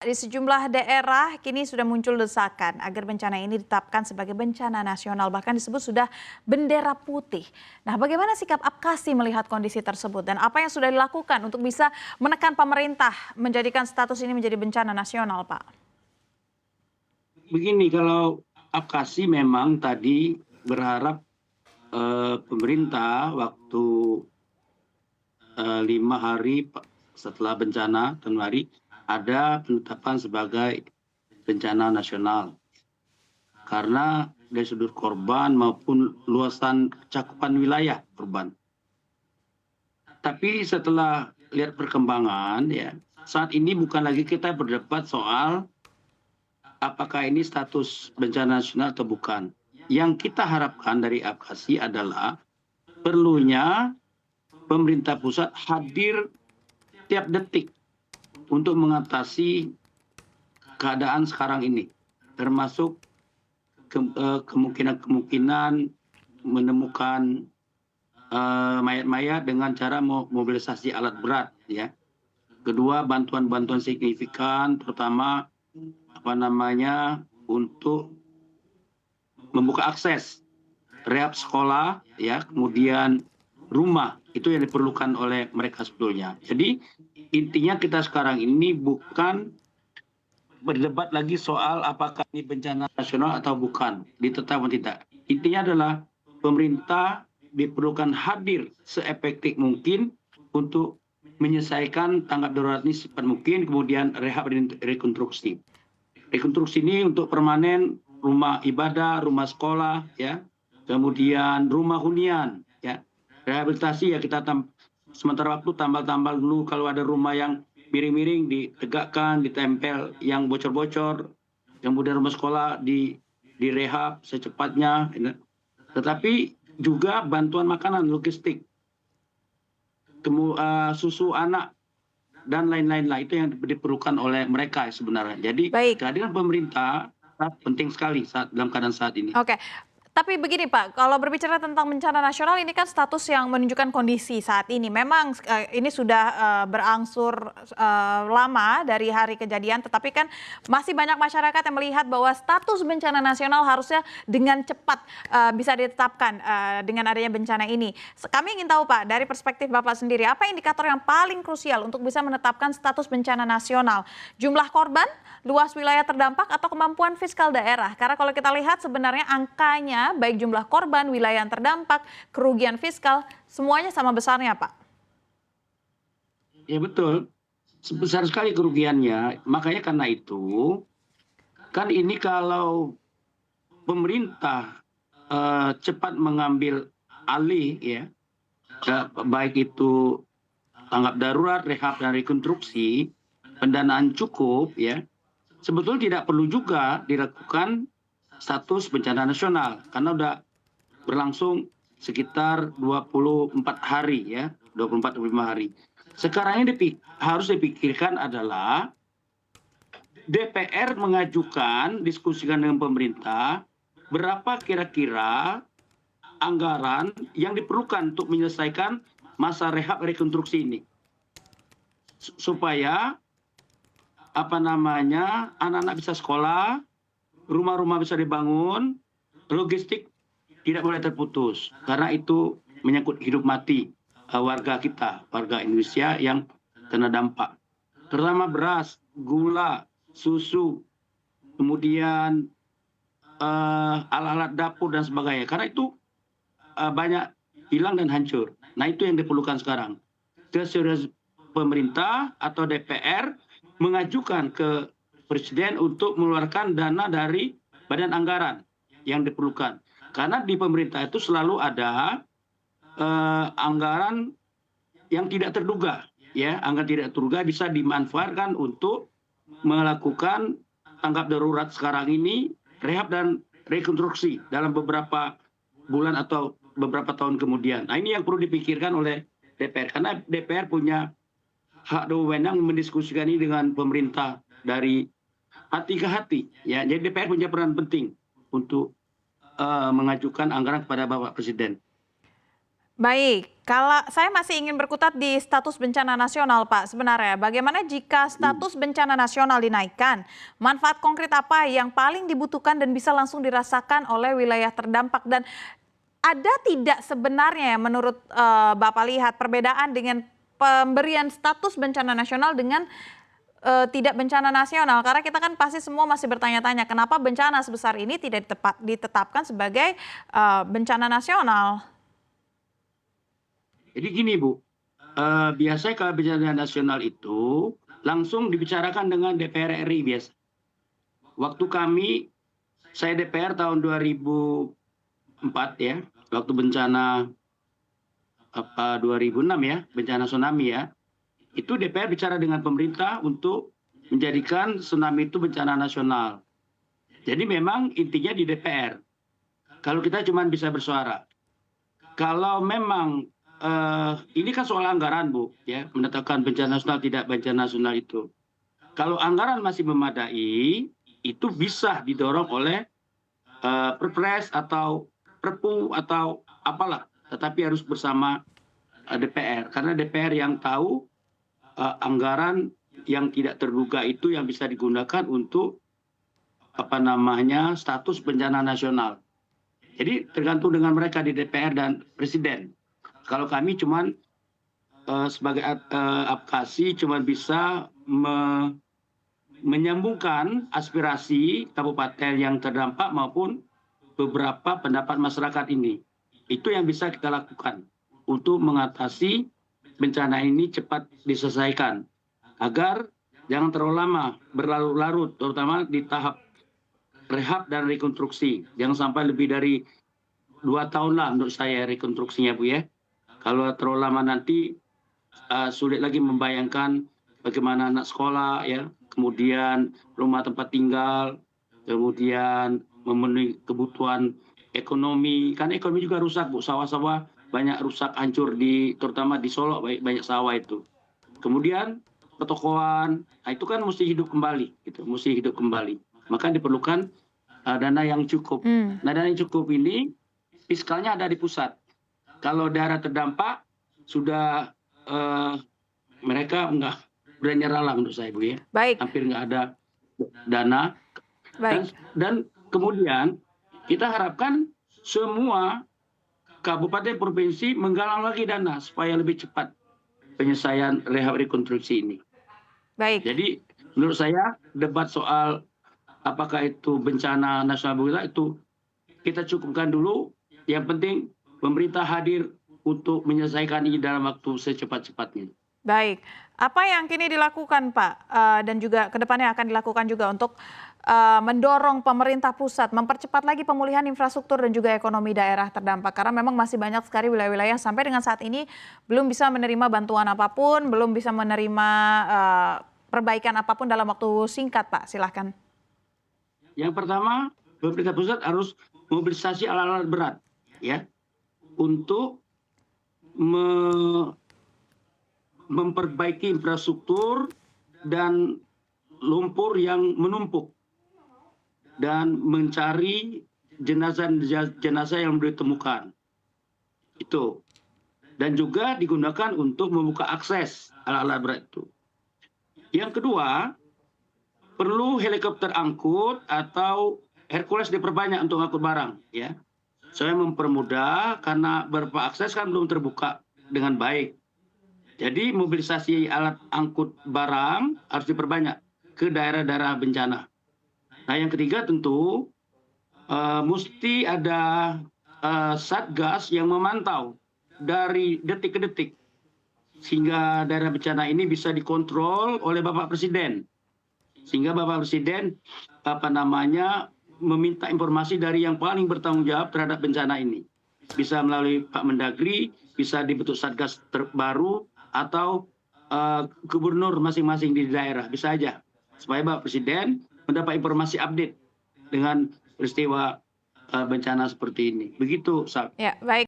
Di sejumlah daerah kini sudah muncul desakan agar bencana ini ditetapkan sebagai bencana nasional, bahkan disebut sudah bendera putih. Nah, bagaimana sikap Apkasi melihat kondisi tersebut dan apa yang sudah dilakukan untuk bisa menekan pemerintah menjadikan status ini menjadi bencana nasional, Pak? Begini, kalau Apkasi memang tadi berharap pemerintah waktu 5 hari setelah bencana Januari ada penetapan sebagai bencana nasional. Karena dari sudut korban maupun luasan cakupan wilayah korban. Tapi setelah lihat perkembangan, ya, saat ini bukan lagi kita berdebat soal apakah ini status bencana nasional atau bukan. Yang kita harapkan dari Apkasi adalah perlunya pemerintah pusat hadir tiap detik untuk mengatasi keadaan sekarang ini, termasuk kemungkinan menemukan mayat-mayat dengan cara mobilisasi alat berat, ya. Kedua, bantuan-bantuan signifikan, terutama untuk membuka akses rehab sekolah, ya, kemudian rumah, itu yang diperlukan oleh mereka sebetulnya. Jadi intinya kita sekarang ini bukan berdebat lagi soal apakah ini bencana nasional atau bukan, ditetapkan tidak. Intinya adalah pemerintah diperlukan hadir seefektif mungkin untuk menyelesaikan tanggap darurat ini secepat mungkin, kemudian rehab dan rekonstruksi. Rekonstruksi ini untuk permanen rumah ibadah, rumah sekolah, ya, kemudian rumah hunian, ya. Rehabilitasi ya kita sementara waktu tambal-tambal dulu, kalau ada rumah yang miring-miring ditegakkan, ditempel yang bocor-bocor, kemudian rumah sekolah direhab secepatnya. Tetapi juga bantuan makanan, logistik, susu anak, dan lain-lain lah, itu yang diperlukan oleh mereka sebenarnya. Jadi kehadiran pemerintah penting sekali dalam keadaan saat ini. Oke. Tapi begini Pak, kalau berbicara tentang bencana nasional ini kan status yang menunjukkan kondisi saat ini. Memang ini sudah berangsur lama dari hari kejadian, tetapi kan masih banyak masyarakat yang melihat bahwa status bencana nasional harusnya dengan cepat bisa ditetapkan dengan adanya bencana ini. Kami ingin tahu Pak, dari perspektif Bapak sendiri, apa indikator yang paling krusial untuk bisa menetapkan status bencana nasional? Jumlah korban, luas wilayah terdampak, atau kemampuan fiskal daerah? Karena kalau kita lihat sebenarnya angkanya, baik jumlah korban, wilayah yang terdampak, kerugian fiskal, semuanya sama besarnya, Pak. Ya betul, sebesar sekali kerugiannya. Makanya karena itu, kan ini kalau pemerintah cepat mengambil alih, ya, baik itu tanggap darurat, rehab dan rekonstruksi, pendanaan cukup, ya, sebetulnya tidak perlu juga dilakukan status bencana nasional, karena udah berlangsung sekitar 24 hari, ya, 24-25 hari. Sekarang ini harus dipikirkan adalah DPR mengajukan, diskusikan dengan pemerintah, berapa kira-kira anggaran yang diperlukan untuk menyelesaikan masa rehab rekonstruksi ini, supaya anak-anak bisa sekolah, rumah-rumah bisa dibangun, logistik tidak boleh terputus, karena itu menyangkut hidup mati warga kita, warga Indonesia yang kena dampak, terutama beras, gula, susu, kemudian alat-alat dapur dan sebagainya, karena itu banyak hilang dan hancur. Nah, itu yang diperlukan sekarang. Keseriusan pemerintah atau DPR mengajukan ke Presiden untuk mengeluarkan dana dari badan anggaran yang diperlukan. Karena di pemerintah itu selalu ada anggaran yang tidak terduga, ya, anggaran tidak terduga bisa dimanfaatkan untuk melakukan tanggap darurat sekarang ini, rehab dan rekonstruksi dalam beberapa bulan atau beberapa tahun kemudian. Nah, ini yang perlu dipikirkan oleh DPR, karena DPR punya hak dan wewenang mendiskusikan ini dengan pemerintah dari hati ke hati, ya. Jadi DPR punya peran penting untuk mengajukan anggaran kepada Bapak Presiden. Baik, kalau saya masih ingin berkutat di status bencana nasional, Pak. Sebenarnya, bagaimana jika status bencana nasional dinaikkan? Manfaat konkret apa yang paling dibutuhkan dan bisa langsung dirasakan oleh wilayah terdampak? Dan ada tidak sebenarnya ya menurut Bapak lihat perbedaan dengan pemberian status bencana nasional dengan tidak bencana nasional? Karena kita kan pasti semua masih bertanya-tanya kenapa bencana sebesar ini tidak ditetapkan sebagai bencana nasional? Jadi gini Bu, biasanya kalau bencana nasional itu langsung dibicarakan dengan DPR RI biasa. Waktu saya DPR tahun 2004 ya, waktu bencana 2006 ya, bencana tsunami ya, itu DPR bicara dengan pemerintah untuk menjadikan tsunami itu bencana nasional. Jadi memang intinya di DPR. Kalau kita cuma bisa bersuara. Kalau memang ini kan soal anggaran Bu, ya, menetapkan bencana nasional tidak bencana nasional itu. Kalau anggaran masih memadai, itu bisa didorong oleh Perpres atau Perpu atau apalah, tetapi harus bersama DPR, karena DPR yang tahu anggaran yang tidak terduga itu yang bisa digunakan untuk status bencana nasional. Jadi tergantung dengan mereka di DPR dan Presiden. Kalau kami cuman sebagai advokasi cuman bisa menyambungkan aspirasi kabupaten yang terdampak maupun beberapa pendapat masyarakat ini. Itu yang bisa kita lakukan untuk mengatasi bencana ini cepat diselesaikan agar jangan terlalu lama berlarut-larut, terutama di tahap rehab dan rekonstruksi. Jangan sampai lebih dari 2 tahun lah menurut saya rekonstruksinya Bu ya. Kalau terlalu lama nanti sulit lagi membayangkan bagaimana anak sekolah ya, kemudian rumah tempat tinggal, kemudian memenuhi kebutuhan ekonomi. Kan ekonomi juga rusak Bu, sawah-sawah banyak rusak, hancur terutama di Solo banyak sawah itu. Kemudian pertokoan, itu kan mesti hidup kembali gitu, mesti hidup kembali. Maka diperlukan dana yang cukup. Nah, dana yang cukup ini fiskalnya ada di pusat. Kalau daerah terdampak sudah mereka udah nyerah lah menurut saya Bu ya. Baik. Hampir nggak ada dana. Baik. Dan kemudian kita harapkan semua kabupaten provinsi menggalang lagi dana supaya lebih cepat penyelesaian rehab rekonstruksi ini. Baik. Jadi menurut saya debat soal apakah itu bencana nasional itu kita cukupkan dulu. Yang penting pemerintah hadir untuk menyelesaikan ini dalam waktu secepat-cepatnya. Baik, apa yang kini dilakukan Pak dan juga kedepannya akan dilakukan juga untuk mendorong pemerintah pusat mempercepat lagi pemulihan infrastruktur dan juga ekonomi daerah terdampak, karena memang masih banyak sekali wilayah-wilayah yang sampai dengan saat ini belum bisa menerima bantuan apapun, belum bisa menerima perbaikan apapun dalam waktu singkat Pak, silahkan. Yang pertama, pemerintah pusat harus mobilisasi alat-alat berat ya untuk memperbaiki infrastruktur dan lumpur yang menumpuk dan mencari jenazah yang belum ditemukan. Itu. Dan juga digunakan untuk membuka akses alat-alat berat itu. Yang kedua, perlu helikopter angkut atau Hercules diperbanyak untuk angkut barang ya. Saya mempermudah karena beberapa akses kan belum terbuka dengan baik. Jadi mobilisasi alat angkut barang harus diperbanyak ke daerah-daerah bencana. Nah, yang ketiga tentu mesti ada satgas yang memantau dari detik ke detik sehingga daerah bencana ini bisa dikontrol oleh Bapak Presiden. Sehingga Bapak Presiden meminta informasi dari yang paling bertanggung jawab terhadap bencana ini. Bisa melalui Pak Mendagri, bisa dibentuk satgas terbaru atau gubernur masing-masing di daerah, bisa aja. Supaya Bapak Presiden mendapat informasi update dengan peristiwa bencana seperti ini. Begitu, Sab. Ya, baik.